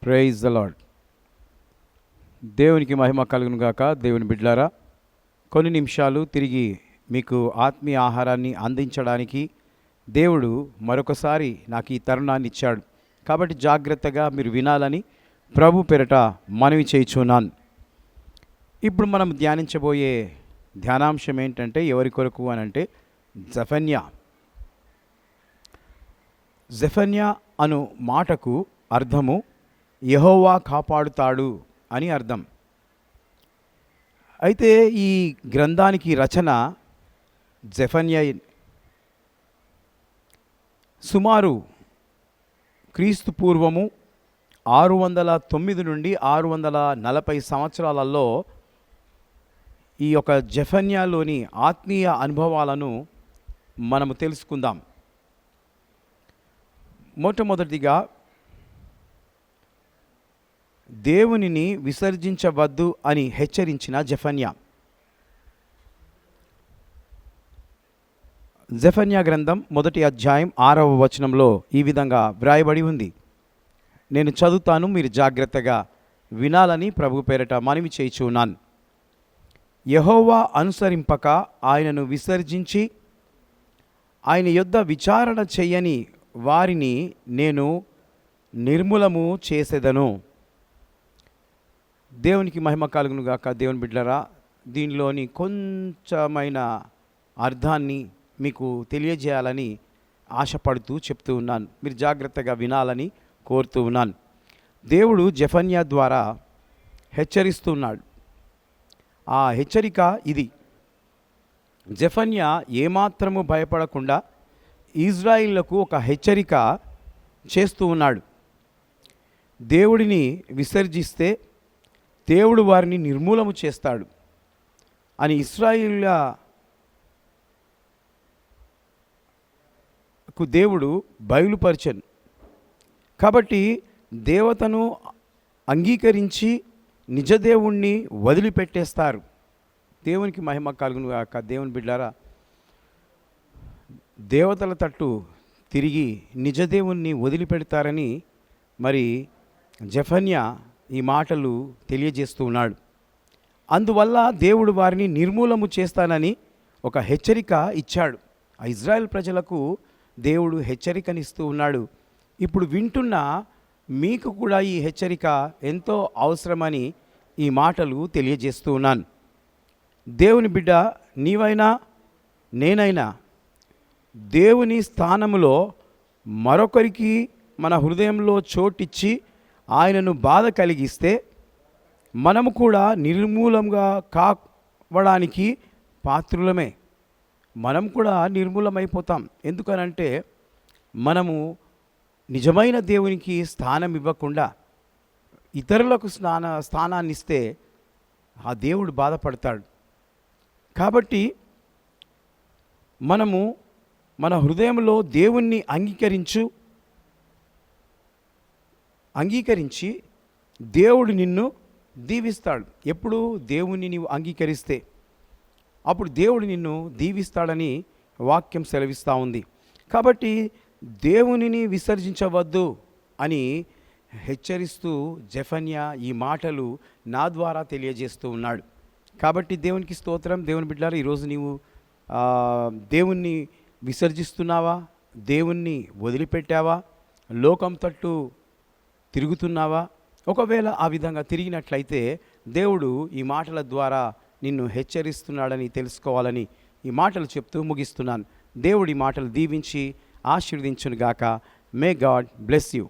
Praise the lord. దేవునికి మహిమ కలుగును గాక. దేవుని బిడ్డలారా, కొన్ని నిమిషాలు తిరిగి మీకు ఆత్మీయ ఆహారాన్ని అందించడానికి దేవుడు మరొకసారి నాకు ఈ తరుణాన్ని ఇచ్చాడు. కాబట్టి జాగ్రత్తగా మీరు వినాలని ప్రభు పేరట మనవి చేయుచున్నాను. ఇప్పుడు మనం ధ్యానించబోయే ధ్యానాంశం ఏంటంటే, ఎవరి కొరకు అని అంటే జెఫన్యా అను మాటకు అర్థము యెహోవా కాపాడుతాడు అని అర్థం. అయితే ఈ గ్రంథానికి రచన జెఫన్యా. సుమారు క్రీస్తు పూర్వము 609 నుండి 640 సంవత్సరాలలో ఈ యొక్క జెఫన్యాలోని ఆత్మీయ అనుభవాలను మనము తెలుసుకుందాం. మొట్టమొదటిగా, దేవునిని విసర్జించవద్దు అని హెచ్చరించిన జెఫన్యా గ్రంథం 1వ అధ్యాయం 6వ వచనంలో ఈ విధంగా వ్రాయబడి ఉంది. నేను చదువుతాను, మీరు జాగ్రత్తగా వినాలని ప్రభు పేరట మనవి చేయుచున్నాను. యెహోవా అనుసరింపక ఆయనను విసర్జించి ఆయన యొద్ద విచారణ చెయ్యని వారిని నేను నిర్మూలము చేసేదను. దేవునికి మహిమ కలుగును గాక. దేవుని బిడ్డలారా, దీనిలోని కొంచెమైన అర్థాన్ని మీకు తెలియజేయాలని ఆశపడుతూ చెప్తూ ఉన్నాను. మీరు జాగ్రత్తగా వినాలని కోరుతూ ఉన్నాను. దేవుడు జెఫన్యా ద్వారా హెచ్చరిస్తున్నాడు. ఆ హెచ్చరిక ఇది: జెఫన్యా ఏమాత్రము భయపడకుండా ఇజ్రాయిల్లకు ఒక హెచ్చరిక చేస్తూ ఉన్నాడు. దేవుడిని విసర్జిస్తే దేవుడు వారిని నిర్మూలము చేస్తాడు అని ఇశ్రాయేలుకు దేవుడు బయలుపరచను. కాబట్టి దేవతను అంగీకరించి నిజదేవుణ్ణి వదిలిపెట్టేస్తారు. దేవునికి మహిమ కలుగును గాక. దేవుని బిడ్డారా, దేవతల తట్టు తిరిగి నిజదేవుణ్ణి వదిలిపెడతారని మరి జెఫన్యా ఈ మాటలు తెలియజేస్తూ ఉన్నాడు. అందువల్ల దేవుడు వారిని నిర్మూలము చేస్తానని ఒక హెచ్చరిక ఇచ్చాడు. ఆ ఇజ్రాయెల్ ప్రజలకు దేవుడు హెచ్చరికనిస్తూ ఉన్నాడు. ఇప్పుడు వింటున్న మీకు కూడా ఈ హెచ్చరిక ఎంతో అవసరమని ఈ మాటలు తెలియజేస్తూ ఉన్నాను. దేవుని బిడ్డ నీవైనా నేనైనా దేవుని స్థానములో మరొకరికి మన హృదయంలో చోటిచ్చి ఆయనను బాధ కలిగిస్తే మనము కూడా నిర్మూలంగా కావడానికి పాత్రులమే. మనం కూడా నిర్మూలమైపోతాం. ఎందుకనంటే మనము నిజమైన దేవునికి స్థానం ఇవ్వకుండా ఇతరులకు స్థానాన్ని ఇస్తే ఆ దేవుడు బాధపడతాడు. కాబట్టి మనము మన హృదయంలో దేవుణ్ణి అంగీకరించి దేవుడు నిన్ను దీవిస్తాడు. ఎప్పుడు దేవుణ్ణి నీవు అంగీకరిస్తే అప్పుడు దేవుడు నిన్ను దీవిస్తాడని వాక్యం సెలవిస్తూ ఉంది. కాబట్టి దేవునిని విసర్జించవద్దు అని హెచ్చరిస్తూ జెఫన్యా ఈ మాటలు నా ద్వారా తెలియజేస్తూ ఉన్నాడు. కాబట్టి దేవునికి స్తోత్రం. దేవుని బిడ్డలారా, ఈరోజు నీవు దేవుణ్ణి విసర్జిస్తున్నావా? దేవుణ్ణి వదిలిపెట్టావా? లోకం తట్టు తిరుగుతున్నావా? ఒకవేళ ఆ విధంగా తిరిగినట్లయితే దేవుడు ఈ మాటల ద్వారా నిన్ను హెచ్చరిస్తున్నాడని తెలుసుకోవాలని ఈ మాటలు చెప్తూ ముగిస్తున్నాను. దేవుడి మాటలు దీవించి ఆశీర్వదించును గాక. May God bless you.